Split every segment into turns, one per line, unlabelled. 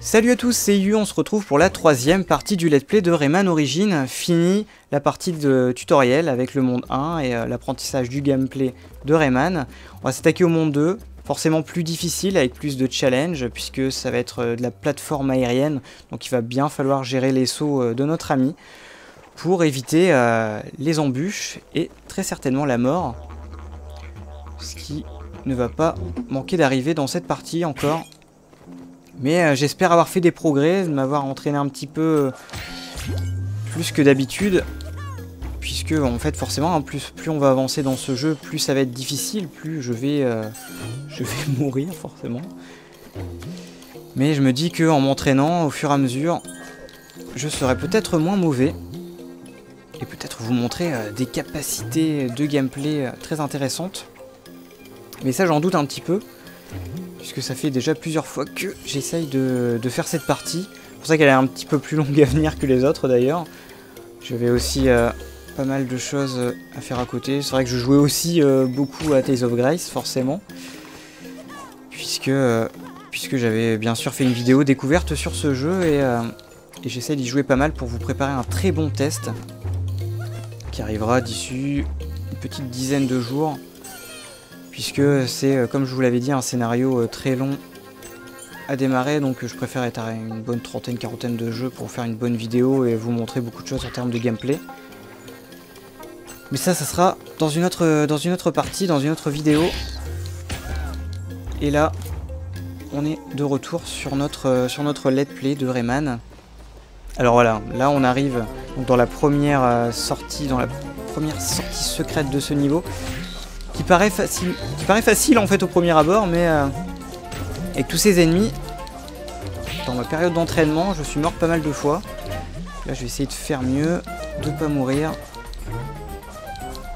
Salut à tous, c'est Yu, on se retrouve pour la troisième partie du let's play de Rayman Origins. Fini la partie de tutoriel avec le monde 1 et l'apprentissage du gameplay de Rayman. On va s'attaquer au monde 2, forcément plus difficile avec plus de challenge puisque ça va être de la plateforme aérienne. Donc il va bien falloir gérer les sauts de notre ami pour éviter les embûches et très certainement la mort. Ce qui ne va pas manquer d'arriver dans cette partie encore. Mais j'espère avoir fait des progrès, de m'avoir entraîné un petit peu plus que d'habitude. Puisque en fait forcément, hein, plus on va avancer dans ce jeu, plus ça va être difficile, plus je vais mourir forcément. Mais je me dis qu'en m'entraînant au fur et à mesure, je serai peut-être moins mauvais. Et peut-être vous montrer des capacités de gameplay très intéressantes. Mais ça j'en doute un petit peu. Puisque ça fait déjà plusieurs fois que j'essaye de faire cette partie. C'est pour ça qu'elle est un petit peu plus longue à venir que les autres d'ailleurs. J'avais aussi pas mal de choses à faire à côté. C'est vrai que je jouais aussi beaucoup à Tales of Grace, forcément. Puisque j'avais bien sûr fait une vidéo découverte sur ce jeu et j'essaie d'y jouer pas mal pour vous préparer un très bon test. Qui arrivera d'ici une petite dizaine de jours. Puisque c'est, comme je vous l'avais dit, un scénario très long à démarrer, donc je préfère être à une bonne trentaine, quarantaine de jeux pour faire une bonne vidéo et vous montrer beaucoup de choses en termes de gameplay. Mais ça sera dans une autre partie, dans une autre vidéo. Et là, on est de retour sur notre let's play de Rayman. Alors voilà, là on arrive donc dans la première sortie secrète de ce niveau. Qui paraît facile en fait au premier abord, mais avec tous ces ennemis, dans ma période d'entraînement, je suis mort pas mal de fois. Là, je vais essayer de faire mieux, de pas mourir.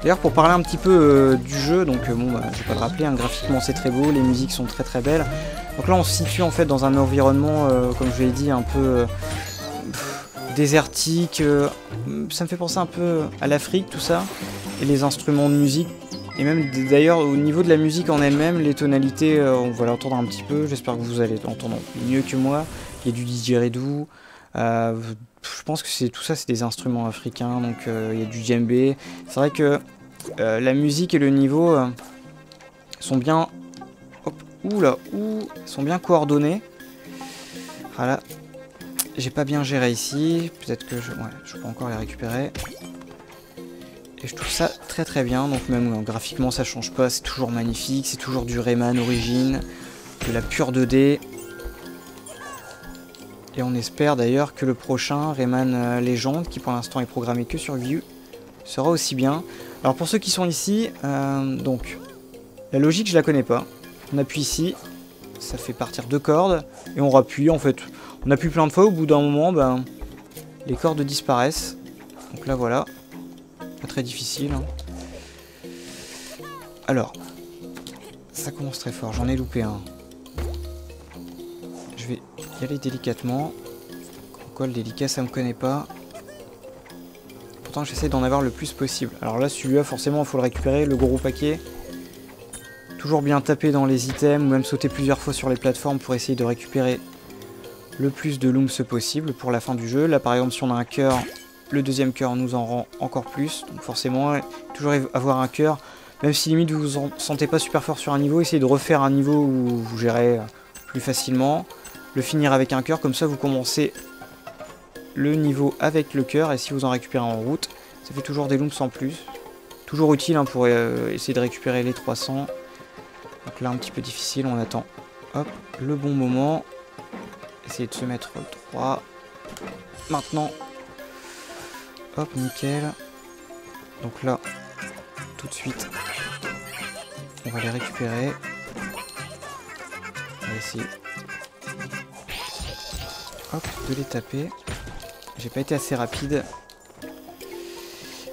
D'ailleurs, pour parler un petit peu du jeu, donc bon, je vais pas le rappeler, hein, graphiquement c'est très beau, les musiques sont très très belles. Donc là, on se situe en fait dans un environnement, comme je l'ai dit, un peu désertique. Ça me fait penser un peu à l'Afrique, tout ça, et les instruments de musique. Et même d'ailleurs au niveau de la musique en elle-même, les tonalités, on va l'entendre un petit peu, j'espère que vous allez l'entendre mieux que moi. Il y a du didgeridoo, je pense que tout ça c'est des instruments africains, donc il y a du djembé. C'est vrai que la musique et le niveau sont bien, sont bien coordonnés. Voilà, j'ai pas bien géré ici, peut-être que je peux encore les récupérer. Et je trouve ça très très bien, donc même graphiquement ça change pas, c'est toujours magnifique, c'est toujours du Rayman Origins, de la pure 2D. Et on espère d'ailleurs que le prochain, Rayman Legend, qui pour l'instant est programmé que sur Wii U, sera aussi bien. Alors pour ceux qui sont ici, donc la logique je la connais pas. On appuie ici, ça fait partir 2 cordes, et on rappuie en fait. On appuie plein de fois, au bout d'un moment, les cordes disparaissent. Donc là voilà. Pas très difficile. Hein. Alors, ça commence très fort. J'en ai loupé un. Je vais y aller délicatement. Pourquoi le délicat, ça me connaît pas. Pourtant, j'essaie d'en avoir le plus possible. Alors là, celui-là, forcément, il faut le récupérer, le gros paquet. Toujours bien taper dans les items, ou même sauter plusieurs fois sur les plateformes pour essayer de récupérer le plus de looms possible pour la fin du jeu. Là, par exemple, si on a un cœur... Le deuxième cœur nous en rend encore plus, donc forcément, toujours avoir un cœur, même si limite vous vous sentez pas super fort sur un niveau, essayez de refaire un niveau où vous gérez plus facilement, le finir avec un cœur, comme ça vous commencez le niveau avec le cœur, et si vous en récupérez en route, ça fait toujours des looms en plus, toujours utile hein, pour essayer de récupérer les 300, donc là un petit peu difficile, on attend, hop, le bon moment, essayez de se mettre 3, maintenant. Hop, nickel. Donc là, tout de suite, on va les récupérer. On va essayer hop, de les taper. J'ai pas été assez rapide.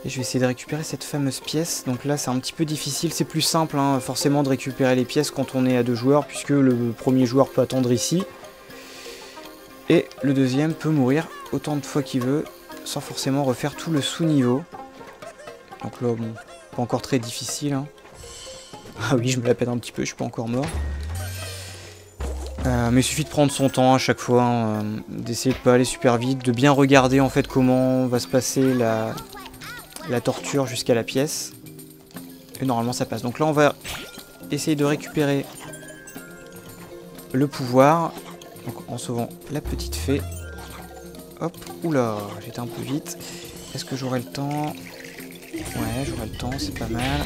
Et je vais essayer de récupérer cette fameuse pièce. Donc là, c'est un petit peu difficile. C'est plus simple, hein, forcément, de récupérer les pièces quand on est à 2 joueurs, puisque le premier joueur peut attendre ici. Et le deuxième peut mourir autant de fois qu'il veut, sans forcément refaire tout le sous-niveau. Donc là, bon, pas encore très difficile. Hein. Ah oui, je me la pète un petit peu, je suis pas encore mort. Mais il suffit de prendre son temps à chaque fois, hein, d'essayer de pas aller super vite, de bien regarder en fait comment va se passer la torture jusqu'à la pièce. Et normalement ça passe. Donc là on va essayer de récupérer le pouvoir. Donc en sauvant la petite fée. Hop, oula, j'étais un peu vite. Est-ce que j'aurai le temps? Ouais, j'aurai le temps, c'est pas mal.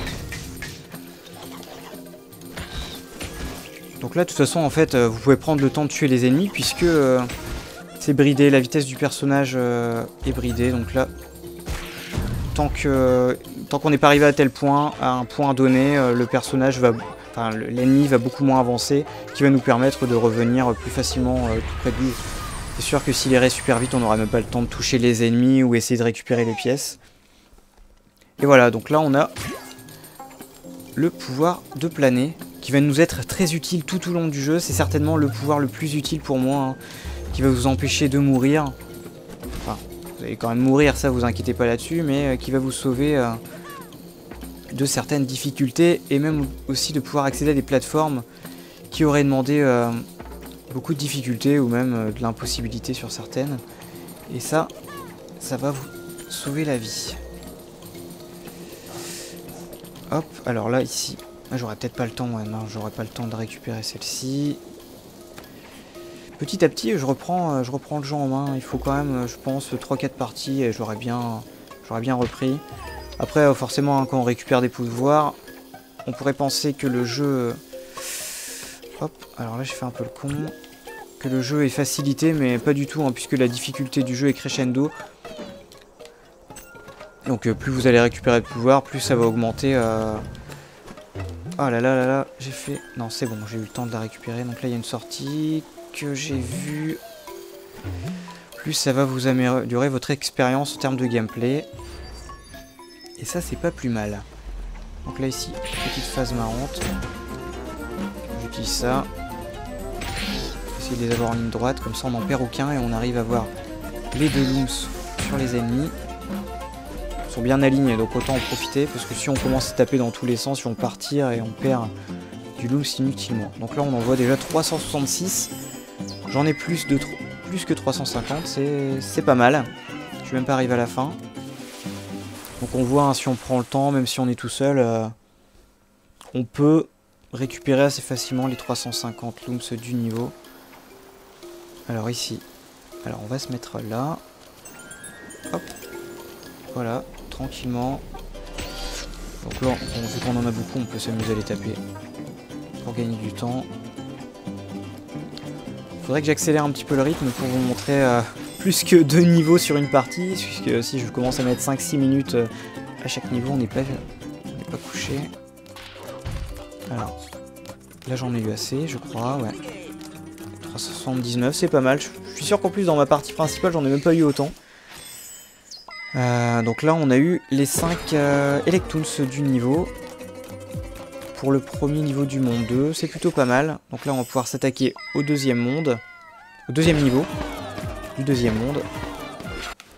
Donc là, de toute façon, en fait, vous pouvez prendre le temps de tuer les ennemis, puisque c'est bridé, la vitesse du personnage est bridée. Donc là, tant qu'on n'est pas arrivé à tel point, à un point donné, le personnage va... Enfin, l'ennemi va beaucoup moins avancer, qui va nous permettre de revenir plus facilement tout près de lui. C'est sûr que s'il irait super vite, on n'aura même pas le temps de toucher les ennemis ou essayer de récupérer les pièces. Et voilà, donc là on a le pouvoir de planer, qui va nous être très utile tout au long du jeu. C'est certainement le pouvoir le plus utile pour moi, hein, qui va vous empêcher de mourir. Enfin, vous allez quand même mourir, ça vous inquiétez pas là-dessus, mais qui va vous sauver de certaines difficultés, et même aussi de pouvoir accéder à des plateformes qui auraient demandé beaucoup de difficultés, ou même de l'impossibilité sur certaines. Et ça va vous sauver la vie. Hop, alors là, ici, j'aurais peut-être pas le temps, ouais, non, j'aurais pas le temps de récupérer celle-ci. Petit à petit, je reprends le jeu en main. Il faut quand même, je pense, 3-4 parties, et j'aurais bien repris. Après, forcément, hein, quand on récupère des pouvoirs, on pourrait penser que le jeu... Hop, alors là, j'ai fait un peu le con. Que le jeu est facilité, mais pas du tout, hein, puisque la difficulté du jeu est crescendo. Donc plus vous allez récupérer de pouvoir, plus ça va augmenter. Oh là là là là, j'ai fait... Non, c'est bon, j'ai eu le temps de la récupérer. Donc là, il y a une sortie que j'ai vue. Plus ça va vous améliorer votre expérience en termes de gameplay. Et ça, c'est pas plus mal. Donc là, ici, petite phase marrante. J'utilise ça. Essayer de les avoir en ligne droite, comme ça on n'en perd aucun et on arrive à avoir les deux looms sur les ennemis. Ils sont bien alignés, donc autant en profiter, parce que si on commence à taper dans tous les sens, ils vont partir et on perd du looms inutilement. Donc là on en voit déjà 366. J'en ai plus que 350, c'est pas mal. Je suis même pas arrivé à la fin. Donc on voit, hein, si on prend le temps, même si on est tout seul, on peut récupérer assez facilement les 350 looms du niveau. Alors ici, alors on va se mettre là. Hop. Voilà, tranquillement. Donc là, bon, vu qu'on en a beaucoup, on peut s'amuser à les taper. Pour gagner du temps. Faudrait que j'accélère un petit peu le rythme pour vous montrer plus que 2 niveaux sur une partie. Puisque si je commence à mettre 5-6 minutes à chaque niveau, on n'est pas couché. Alors, là j'en ai eu assez, je crois, ouais. 379, c'est pas mal. Je suis sûr qu'en plus dans ma partie principale, j'en ai même pas eu autant. Donc là, on a eu les 5 Electoons du niveau. Pour le premier niveau du monde 2, c'est plutôt pas mal. Donc là, on va pouvoir s'attaquer au deuxième monde. Au deuxième niveau du deuxième monde.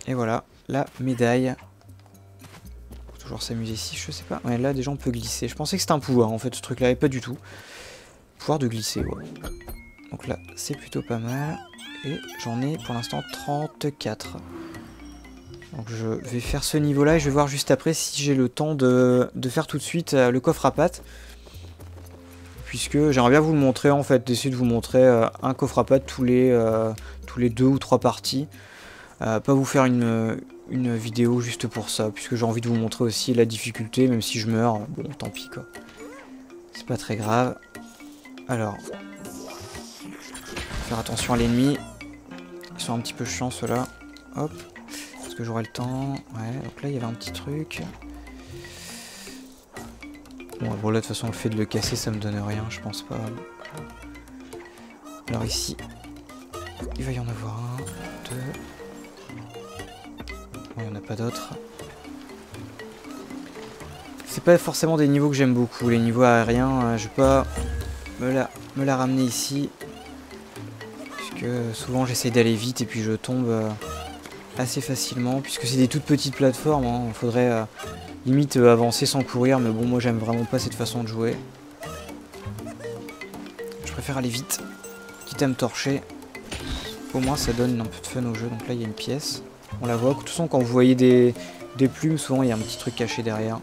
Et voilà, la médaille. Faut toujours s'amuser ici, je sais pas. Ouais, là, déjà, on peut glisser. Je pensais que c'était un pouvoir, en fait, ce truc-là, et pas du tout. Pouvoir de glisser, ouais. Donc là, c'est plutôt pas mal. Et j'en ai pour l'instant 34. Donc je vais faire ce niveau-là et je vais voir juste après si j'ai le temps de faire tout de suite le coffre à pattes. Puisque j'aimerais bien vous le montrer, en fait, d'essayer de vous montrer un coffre à pattes tous les 2 ou 3 parties. Pas vous faire une vidéo juste pour ça, puisque j'ai envie de vous montrer aussi la difficulté, même si je meurs, bon, tant pis, quoi. C'est pas très grave. Alors... faire attention à l'ennemi. Ils sont un petit peu chiants ceux-là. Hop. Est-ce que j'aurai le temps? Ouais, donc là il y avait un petit truc. Bon là de toute façon le fait de le casser ça me donne rien, je pense pas. Alors ici, il va y en avoir un, deux. Bon, il n'y en a pas d'autres. C'est pas forcément des niveaux que j'aime beaucoup, les niveaux aériens. Je vais pas me la ramener ici. Souvent j'essaie d'aller vite et puis je tombe assez facilement, puisque c'est des toutes petites plateformes, hein. Il faudrait limite avancer sans courir, mais bon, moi j'aime vraiment pas cette façon de jouer. Je préfère aller vite. quitte à me torcher. Au moins ça donne un peu de fun au jeu. Donc là il y a une pièce. On la voit. De toute façon quand vous voyez des plumes, souvent il y a un petit truc caché derrière.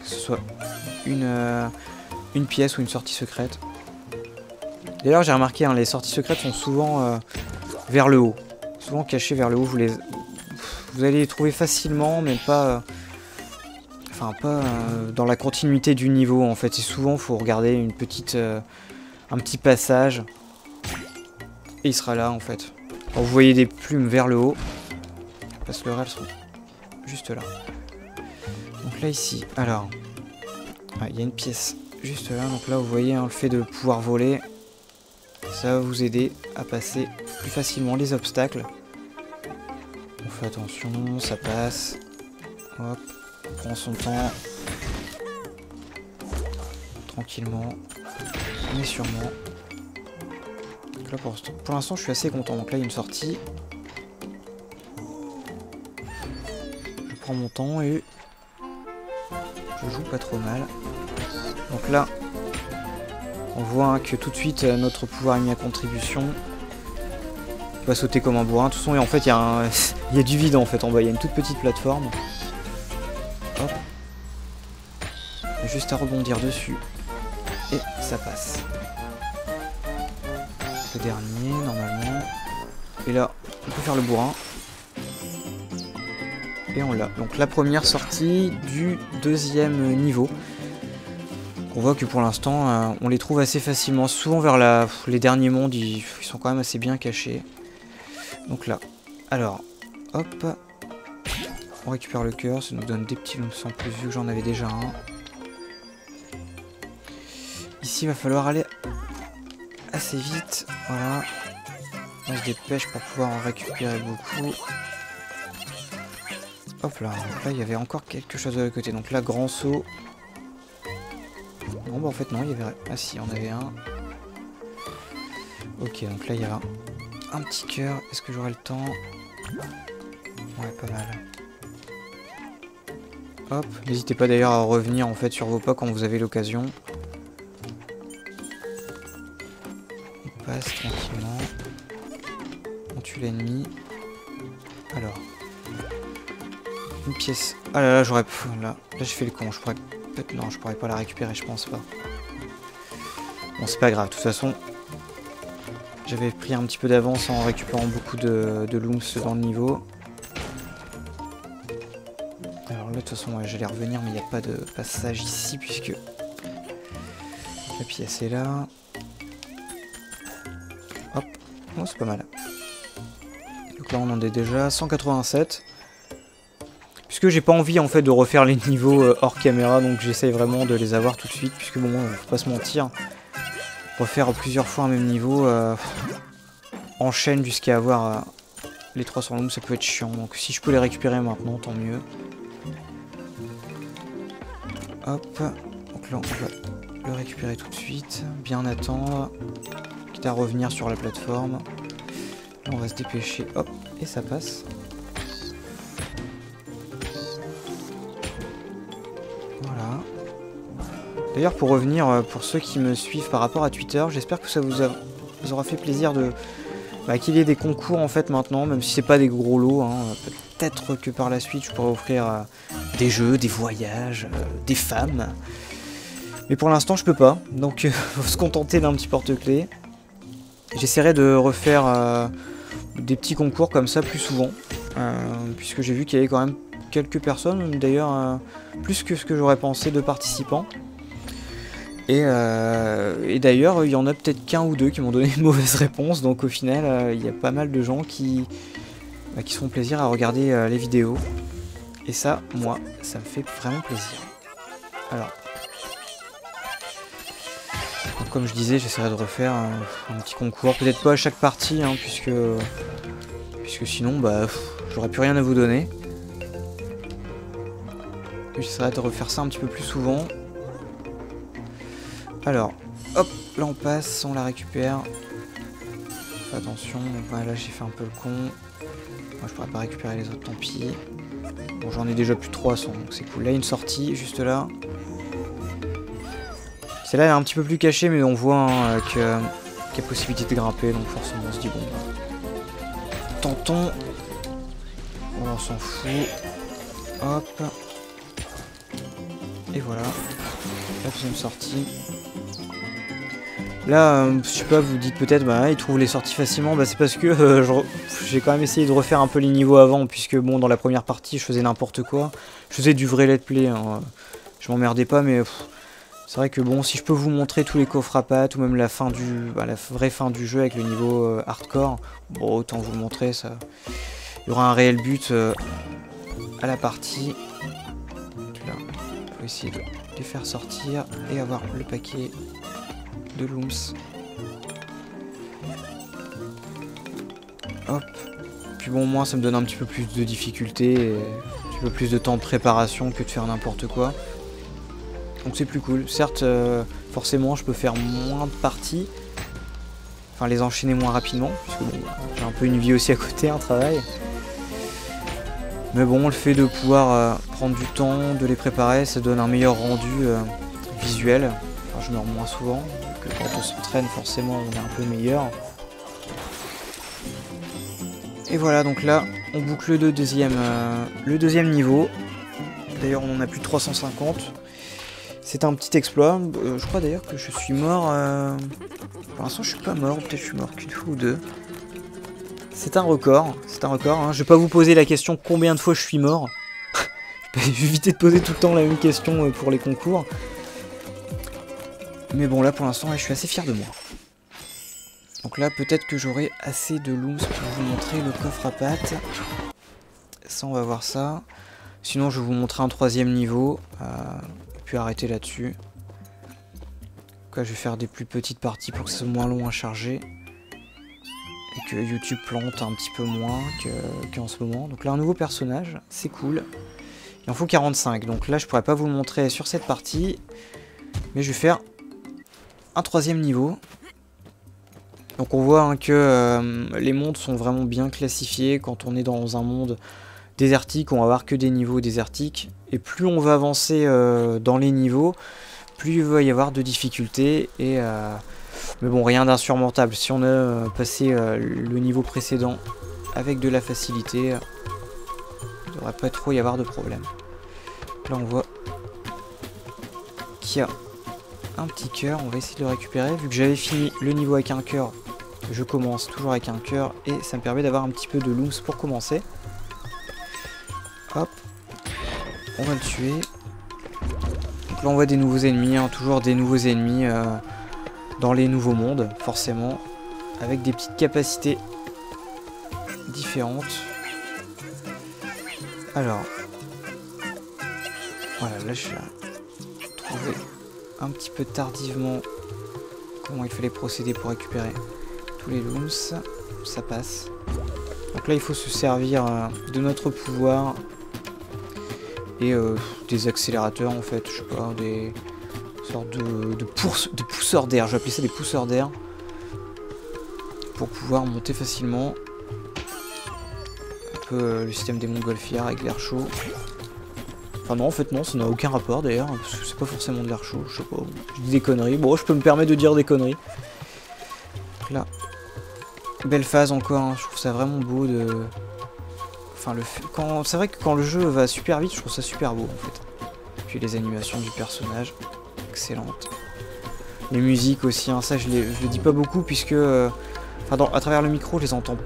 Que ce soit une pièce ou une sortie secrète. D'ailleurs j'ai remarqué, hein, les sorties secrètes sont souvent vers le haut. Souvent cachées vers le haut. Vous allez les trouver facilement, mais pas... Enfin, pas dans la continuité du niveau, en fait. Et souvent, il faut regarder un petit passage. Et il sera là, en fait. Quand vous voyez des plumes vers le haut, parce que elles sont juste là. Donc là, ici, alors... il y a une pièce juste là. Donc là, vous voyez, hein, le fait de pouvoir voler, ça va vous aider à passer plus facilement les obstacles. On fait attention, ça passe. Hop, on prend son temps. Tranquillement, mais sûrement. Donc là, pour l'instant, je suis assez content. Donc là, il y a une sortie. Je prends mon temps et je joue pas trop mal. Donc là, on voit, hein, que tout de suite, notre pouvoir est mis à contribution. Il va sauter comme un bourrin. De toute façon, en fait, il y a du vide en fait en bas. Il y a une toute petite plateforme. Hop. Juste à rebondir dessus. Et ça passe. Le dernier, normalement. Et là, on peut faire le bourrin. Et on l'a. Donc la première sortie du deuxième niveau. On voit que pour l'instant, on les trouve assez facilement. Souvent vers les derniers mondes, ils sont quand même assez bien cachés. Donc là, alors, hop, on récupère le cœur, ça nous donne des petits lumps en plus vu que j'en avais déjà un. Ici, il va falloir aller assez vite, voilà. On se dépêche pour pouvoir en récupérer beaucoup. Hop là, donc là il y avait encore quelque chose de l'autre côté, donc là, grand saut. Non, bah en fait non, il y avait... Ah si, on avait un. Ok, donc là il y a un petit cœur. Est-ce que j'aurai le temps? Ouais, pas mal. Hop, n'hésitez pas d'ailleurs à revenir en fait sur vos pas quand vous avez l'occasion. On passe tranquillement. On tue l'ennemi. Alors. Une pièce. Ah là là, j'aurais... Là j'ai fait le con, je pourrais... Peut-être non, je pourrais pas la récupérer, je pense pas. Bon, c'est pas grave, de toute façon... J'avais pris un petit peu d'avance en récupérant beaucoup de lumps dans le niveau. Alors là, de toute façon, ouais, j'allais revenir, mais il n'y a pas de passage ici, puisque... La pièce est là. Hop. Oh, c'est pas mal. Donc là, on en est déjà 187. Puisque j'ai pas envie, en fait, de refaire les niveaux hors caméra, donc j'essaye vraiment de les avoir tout de suite, puisque bon, faut pas se mentir. Refaire plusieurs fois un même niveau, en chaîne jusqu'à avoir les 300 lumps, ça peut être chiant. Donc si je peux les récupérer maintenant, tant mieux. Hop. Donc là, on va le récupérer tout de suite. Bien attendre. Quitte à revenir sur la plateforme. Là, on va se dépêcher. Hop. Et ça passe. Voilà. D'ailleurs, pour revenir, pour ceux qui me suivent par rapport à Twitter, j'espère que ça vous aura fait plaisir de qu'il y ait des concours en fait maintenant, même si c'est pas des gros lots. Hein. Peut-être que par la suite, je pourrais offrir des jeux, des voyages, des femmes. Mais pour l'instant, je peux pas. Donc, faut se contenter d'un petit porte-clés. J'essaierai de refaire des petits concours comme ça plus souvent, puisque j'ai vu qu'il y avait quand même quelques personnes, d'ailleurs plus que ce que j'aurais pensé de participants. Et d'ailleurs, il y en a peut-être qu'un ou deux qui m'ont donné une mauvaise réponse, donc au final, il y a pas mal de gens qui se font plaisir à regarder les vidéos. Et ça, moi, ça me fait vraiment plaisir. Alors, donc, comme je disais, j'essaierai de refaire un petit concours, peut-être pas à chaque partie, hein, puisque sinon, j'aurais plus rien à vous donner. J'essaierai de refaire ça un petit peu plus souvent. Alors, hop, là on passe, on la récupère. Fais attention, voilà, j'ai fait un peu le con. Moi je pourrais pas récupérer les autres, tant pis. Bon, j'en ai déjà plus de 300, donc c'est cool. Là, il y a une sortie, juste là. Celle-là, elle est un petit peu plus cachée, mais on voit hein, que qu'il y a possibilité de grimper, donc forcément on se dit bon, tentons. Bon, on s'en fout. Hop. Et voilà. La deuxième sortie. Là, je sais pas, vous dites peut-être, bah ils trouvent les sorties facilement, bah c'est parce que j'ai quand même essayé de refaire un peu les niveaux avant, puisque bon, dans la première partie, je faisais n'importe quoi. Je faisais du vrai let's play, hein. Je m'emmerdais pas, mais c'est vrai que bon, si je peux vous montrer tous les coffres à pattes, ou même la fin la vraie fin du jeu avec le niveau hardcore, bon, autant vous le montrer, ça. Il y aura un réel but à la partie. Là, on va essayer de les faire sortir et avoir le paquet de looms. Hop. Puis bon, moi ça me donne un petit peu plus de difficulté et un petit peu plus de temps de préparation que de faire n'importe quoi. Donc c'est plus cool. Certes, forcément, je peux faire moins de parties. Enfin, les enchaîner moins rapidement. Parce que bon, j'ai un peu une vie aussi à côté, un travail. Mais bon, le fait de pouvoir prendre du temps, de les préparer, ça donne un meilleur rendu visuel. Enfin, je meurs moins souvent. Que quand on s'entraîne, forcément, on est un peu meilleur. Et voilà, donc là, on boucle le deuxième niveau. D'ailleurs, on en a plus de 350. C'est un petit exploit. Je crois d'ailleurs que je suis mort... Pour l'instant, je suis pas mort. Peut-être je suis mort qu'une fois ou deux. C'est un record. C'est un record. Hein. Je vais pas vous poser la question combien de fois je suis mort. Je vais éviter de poser tout le temps la même question pour les concours. Mais bon, là, pour l'instant, je suis assez fier de moi. Donc là, peut-être que j'aurai assez de looms pour vous montrer le coffre à pattes. Ça, on va voir ça. Sinon, je vais vous montrer un troisième niveau. Et puis arrêter là-dessus. Donc là, je vais faire des plus petites parties pour que ce soit moins long à charger. Et que YouTube plante un petit peu moins qu'en ce moment. Donc là, un nouveau personnage. C'est cool. Il en faut 45. Donc là, je pourrais pas vous le montrer sur cette partie. Mais je vais faire un troisième niveau. Donc on voit hein, que les mondes sont vraiment bien classifiés. Quand on est dans un monde désertique, on va avoir que des niveaux désertiques. Et plus on va avancer dans les niveaux, plus il va y avoir de difficultés. Mais bon, rien d'insurmontable. Si on a passé le niveau précédent avec de la facilité, il ne devrait pas trop y avoir de problème. Là on voit qu'il y a un petit cœur. On va essayer de le récupérer. Vu que j'avais fini le niveau avec un cœur, je commence toujours avec un cœur et ça me permet d'avoir un petit peu de looms pour commencer. Hop, on va le tuer. Donc là on voit des nouveaux ennemis, hein, toujours des nouveaux ennemis dans les nouveaux mondes, forcément, avec des petites capacités différentes. Alors, voilà, là je vais trouver un petit peu tardivement comment il fallait procéder pour récupérer tous les looms. Ça passe. Donc là il faut se servir de notre pouvoir et des accélérateurs en fait, je sais pas, des sortes de pousseurs d'air, je vais appeler ça des pousseurs d'air pour pouvoir monter facilement. Un peu le système des montgolfières avec l'air chaud. Enfin non, en fait non, ça n'a aucun rapport d'ailleurs, parce que c'est pas forcément de l'air chaud, je sais pas, je dis des conneries. Bon, je peux me permettre de dire des conneries. Donc là, belle phase encore, hein. Je trouve ça vraiment beau de... Enfin, c'est vrai que quand le jeu va super vite, je trouve ça super beau en fait. Puis les animations du personnage, excellentes. Les musiques aussi, hein, ça je le dis pas beaucoup puisque... Enfin, à travers le micro, je les entends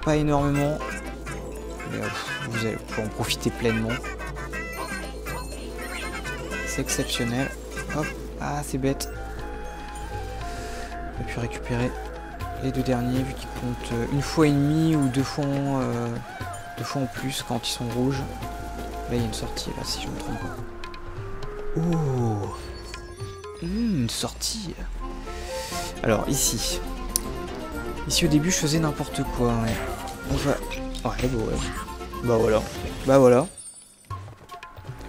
pas énormément. Mais vous allez pouvoir en profiter pleinement. C'est exceptionnel. Hop, ah c'est bête. On a pu récupérer les deux derniers vu qu'ils comptent une fois et demie ou deux fois en plus quand ils sont rouges. Là il y a une sortie là si je me trompe pas. Oh, une sortie. Alors ici au début je faisais n'importe quoi. Ouais. On va... Ouais, bon, ouais. Bah voilà. Bah voilà.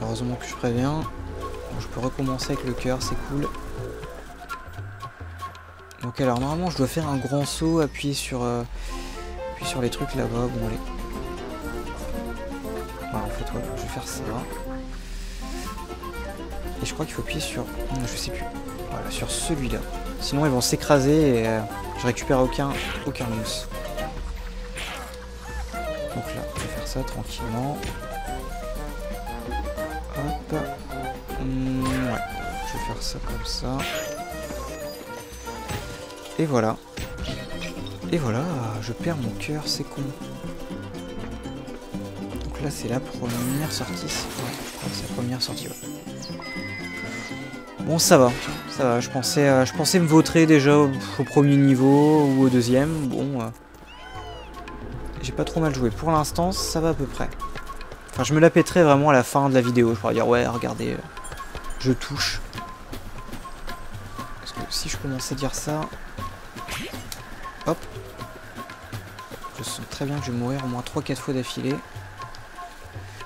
Heureusement que je préviens. Bon, je peux recommencer avec le cœur, c'est cool. Donc alors normalement je dois faire un grand saut, appuyer sur les trucs là-bas. Bon allez. Voilà, en fait ouais, je vais faire ça. Et je crois qu'il faut appuyer sur... Non, je sais plus. Voilà, sur celui-là. Sinon ils vont s'écraser et je récupère aucun mousse. Donc là, je vais faire ça tranquillement. Hop. Ouais, je vais faire ça comme ça. Et voilà. Et voilà, je perds mon cœur, c'est con. Donc là, c'est la première sortie. Ouais, je crois que c'est la première sortie, ouais. Bon, ça va. Ça va, je pensais me vautrer déjà au premier niveau ou au deuxième. Bon, j'ai pas trop mal joué. Pour l'instant, ça va à peu près. Enfin, je me la pèterai vraiment à la fin de la vidéo. Je pourrais dire, ouais, regardez, je touche. Parce que si je commençais à dire ça... Hop. Je sens très bien que je vais mourir au moins 3-4 fois d'affilée.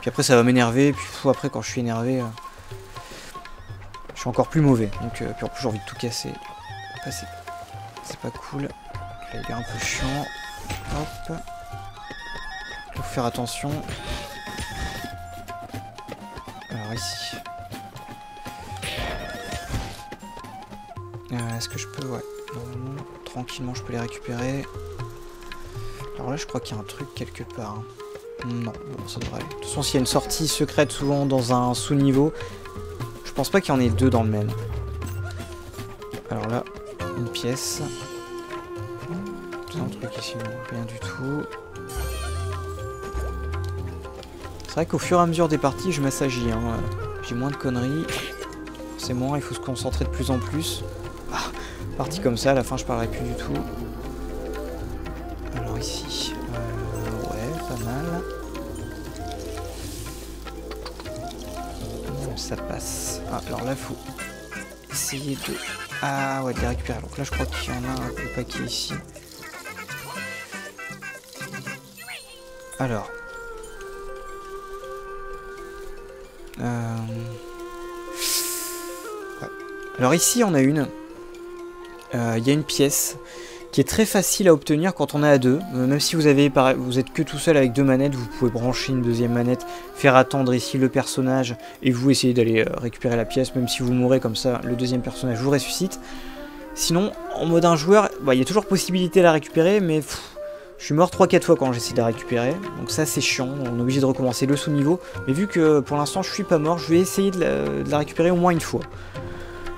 Puis après, ça va m'énerver. Puis après, quand je suis énervé... je suis encore plus mauvais. Donc, puis en plus, j'ai envie de tout casser. Là, c'est pas cool. Là, il est un peu chiant. Hop. Il faut faire attention. Alors ici. Est-ce que je peux... Ouais. Normalement, tranquillement, je peux les récupérer. Alors là, je crois qu'il y a un truc quelque part. Non, bon, ça devrait aller. De toute façon, s'il y a une sortie secrète souvent dans un sous-niveau, je pense pas qu'il y en ait deux dans le même. Alors là, une pièce. C'est un truc ici, non, rien du tout. C'est vrai qu'au fur et à mesure des parties, je m'assagis. Hein. J'ai moins de conneries. Forcément, il faut se concentrer de plus en plus. Ah, partie comme ça, à la fin, je parlerai plus du tout. Alors ici, ouais, pas mal. Ça passe. Ah, alors là, il faut essayer de... Ah ouais, de les récupérer. Donc là, je crois qu'il y en a un peu paquet ici. Alors... Ouais. Alors ici, on a une. Il y a une pièce qui est très facile à obtenir quand on est à deux. Même si vous êtes que tout seul avec deux manettes, vous pouvez brancher une deuxième manette, faire attendre ici le personnage et vous essayez d'aller récupérer la pièce. Même si vous mourrez comme ça, le deuxième personnage vous ressuscite. Sinon, en mode un joueur, il y a toujours possibilité de la récupérer, mais je suis mort 3-4 fois quand j'essaie de la récupérer. Donc ça, c'est chiant. On est obligé de recommencer le sous-niveau. Mais vu que pour l'instant, je suis pas mort, je vais essayer de la récupérer au moins une fois.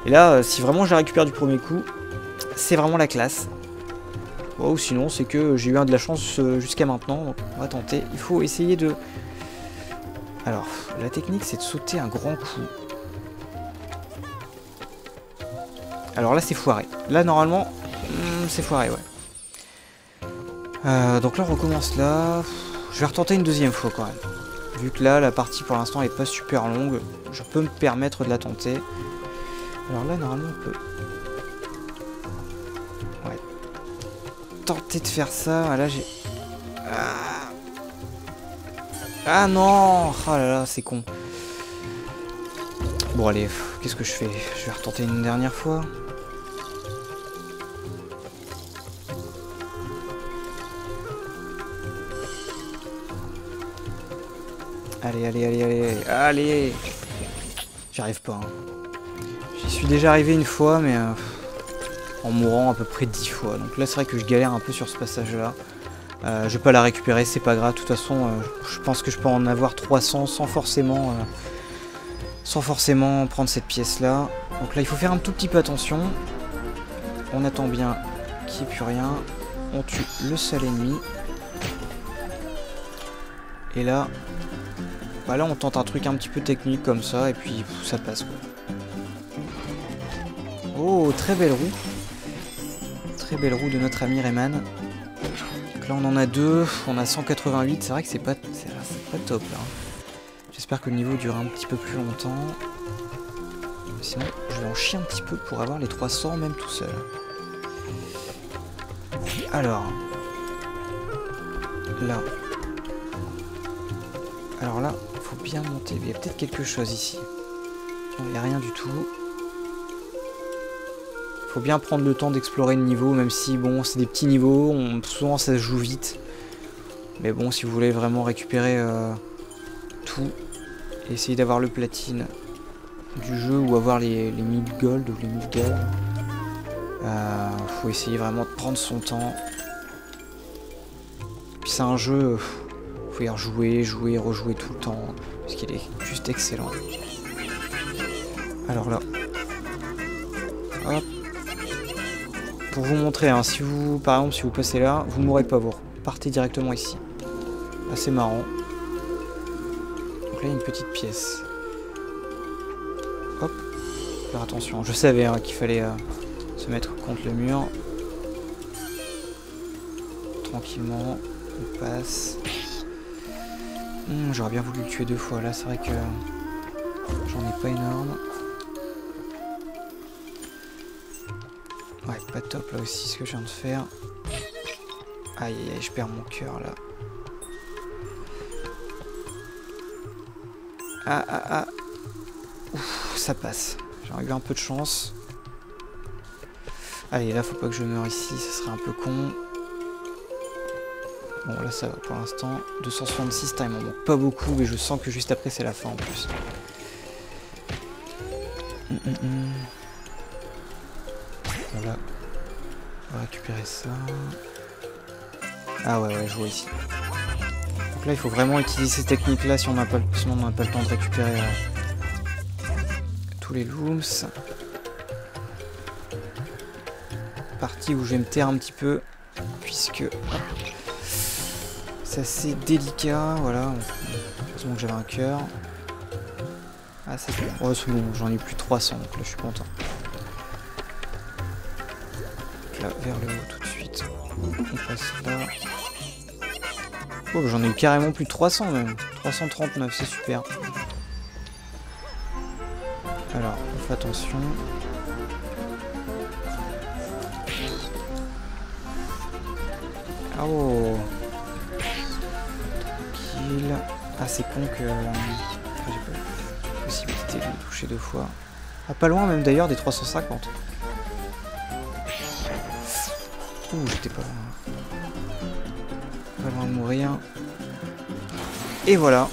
Et là, si vraiment je la récupère du premier coup, c'est vraiment la classe. Ou sinon, c'est que j'ai eu de la chance jusqu'à maintenant. Donc on va tenter. Il faut essayer de... Alors, la technique, c'est de sauter un grand coup. Alors là, c'est foiré. Là, normalement, c'est foiré, ouais. Donc là, on recommence là. Je vais retenter une deuxième fois quand même. Vu que là, la partie pour l'instant est pas super longue, je peux me permettre de la tenter. Alors là, normalement, on peut... Ouais. Tenter de faire ça. Ah, là, j'ai... Ah non! Oh là là, c'est con. Bon, allez, qu'est-ce que je fais? Je vais retenter une dernière fois. Allez, allez, allez, allez, allez! J'y arrive pas, hein. J'y suis déjà arrivé une fois, mais en mourant à peu près 10 fois. Donc là, c'est vrai que je galère un peu sur ce passage-là. Je vais pas la récupérer, c'est pas grave. De toute façon, je pense que je peux en avoir 300 sans forcément prendre cette pièce-là. Donc là, il faut faire un tout petit peu attention. On attend bien qu'il n'y ait plus rien. On tue le seul ennemi. Et là... Bah là, on tente un truc un petit peu technique comme ça, et puis ça passe, quoi. Oh, très belle roue. Très belle roue de notre ami Rayman. Donc là, on en a deux. On a 188. C'est vrai que c'est pas top, là. J'espère que le niveau durera un petit peu plus longtemps. Sinon, je vais en chier un petit peu pour avoir les 300, même tout seul. Alors. Là. Alors là, il faut bien monter. Il y a peut-être quelque chose ici. Il n'y a rien du tout. Il faut bien prendre le temps d'explorer le niveau, même si, bon, c'est des petits niveaux. Souvent, ça se joue vite. Mais bon, si vous voulez vraiment récupérer tout, et essayer d'avoir le platine du jeu, ou avoir les 1000 gold ou les 1000 gold, Faut essayer vraiment de prendre son temps. Puis c'est un jeu, faut y rejouer, jouer, rejouer tout le temps, parce qu'il est juste excellent. Alors là, hop. Pour vous montrer, hein, si vous, par exemple, si vous passez là, vous ne mourrez pas, vous partez directement ici. Assez marrant. Donc là, il y a une petite pièce. Hop. Faire attention. Je savais hein, qu'il fallait se mettre contre le mur. Tranquillement. On passe. J'aurais bien voulu le tuer 2 fois. Là, c'est vrai que j'en ai pas énorme. Ouais, pas top là aussi ce que je viens de faire. Aïe aïe aïe, je perds mon cœur là. Ah ah ah. Ouf, ça passe. J'ai eu un peu de chance. Allez, là faut pas que je meure ici, ça serait un peu con. Bon là ça va pour l'instant. 266, il m'en manque pas beaucoup, mais je sens que juste après c'est la fin en plus. Voilà. On va récupérer ça. Ah ouais, je vois ici. Donc là, il faut vraiment utiliser ces techniques-là si on n'a pas, sinon on n'a pas le temps de récupérer tous les looms. Partie où je vais me taire un petit peu, puisque c'est assez délicat. Voilà. Heureusement que j'avais un cœur. Ah, c'est bon. Oh, c'est bon, j'en ai plus de 300, donc là, je suis content. Là, vers le haut tout de suite. On passe là. Oh, j'en ai eu carrément plus de 300 même. 339, c'est super. Alors, on fait attention. Oh. Tranquille. Ah, c'est con que... j'ai pas la possibilité de le toucher 2 fois. Ah, pas loin même d'ailleurs des 350. Ouh, j'étais pas loin. Pas loin de mourir. Et voilà.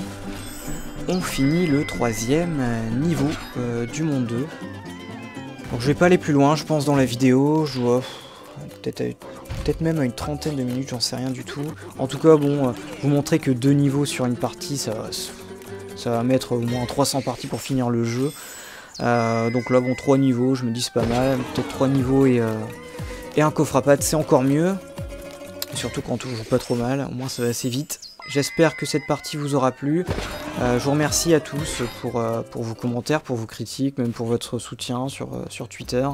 On finit le 3e niveau du monde 2. Donc je vais pas aller plus loin, je pense, dans la vidéo. Je vois peut-être même à une trentaine de minutes, j'en sais rien du tout. En tout cas, bon, vous montrer que 2 niveaux sur une partie, ça va mettre au moins 300 parties pour finir le jeu. Donc là, bon, 3 niveaux, je me dis c'est pas mal. Peut-être 3 niveaux et un coffre à pattes, c'est encore mieux. Surtout quand on joue pas trop mal, au moins ça va assez vite. J'espère que cette partie vous aura plu. Je vous remercie à tous pour vos commentaires, pour vos critiques, même pour votre soutien sur Twitter.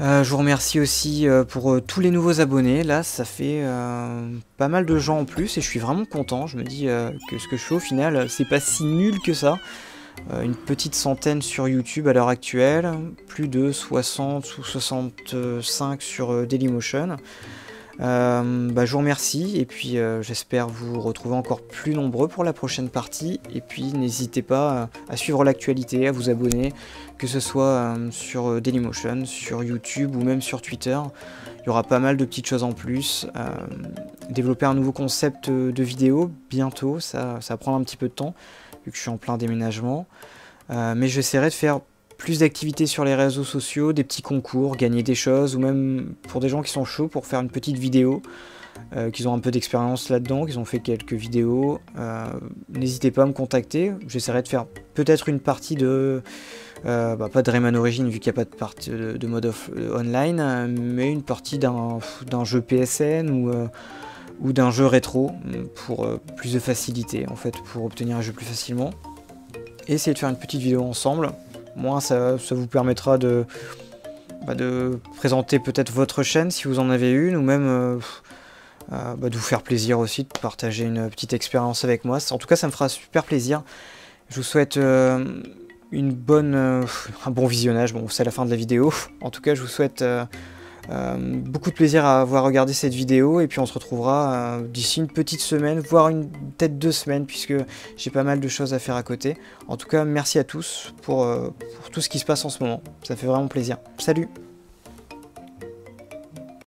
Je vous remercie aussi pour tous les nouveaux abonnés. Là, ça fait pas mal de gens en plus et je suis vraiment content. Je me dis que ce que je fais au final, c'est pas si nul que ça. Une petite centaine sur YouTube à l'heure actuelle, plus de 60 ou 65 sur Dailymotion. Je vous remercie et puis j'espère vous retrouver encore plus nombreux pour la prochaine partie. Et puis n'hésitez pas à suivre l'actualité, à vous abonner, que ce soit sur Dailymotion, sur YouTube ou même sur Twitter. Il y aura pas mal de petites choses en plus. Développer un nouveau concept de vidéo bientôt, ça va prendre un petit peu de temps vu que je suis en plein déménagement. Mais j'essaierai de faire plus d'activités sur les réseaux sociaux, des petits concours, gagner des choses, ou même pour des gens qui sont chauds pour faire une petite vidéo, qu'ils ont un peu d'expérience là-dedans, qu'ils ont fait quelques vidéos. N'hésitez pas à me contacter, j'essaierai de faire peut-être une partie de... pas de Rayman Origins vu qu'il n'y a pas de partie de mode online, mais une partie d'un jeu PSN ou d'un jeu rétro, pour plus de facilité, en fait, pour obtenir un jeu plus facilement. Et essayer de faire une petite vidéo ensemble. Moi, ça vous permettra de présenter peut-être votre chaîne si vous en avez une, ou même de vous faire plaisir aussi, de partager une petite expérience avec moi. En tout cas, ça me fera super plaisir. Je vous souhaite un bon visionnage. Bon, c'est la fin de la vidéo. En tout cas, je vous souhaite beaucoup de plaisir à avoir regardé cette vidéo, et puis on se retrouvera d'ici une petite semaine, voire peut-être 2 semaines, puisque j'ai pas mal de choses à faire à côté. En tout cas, merci à tous pour tout ce qui se passe en ce moment, ça fait vraiment plaisir. Salut!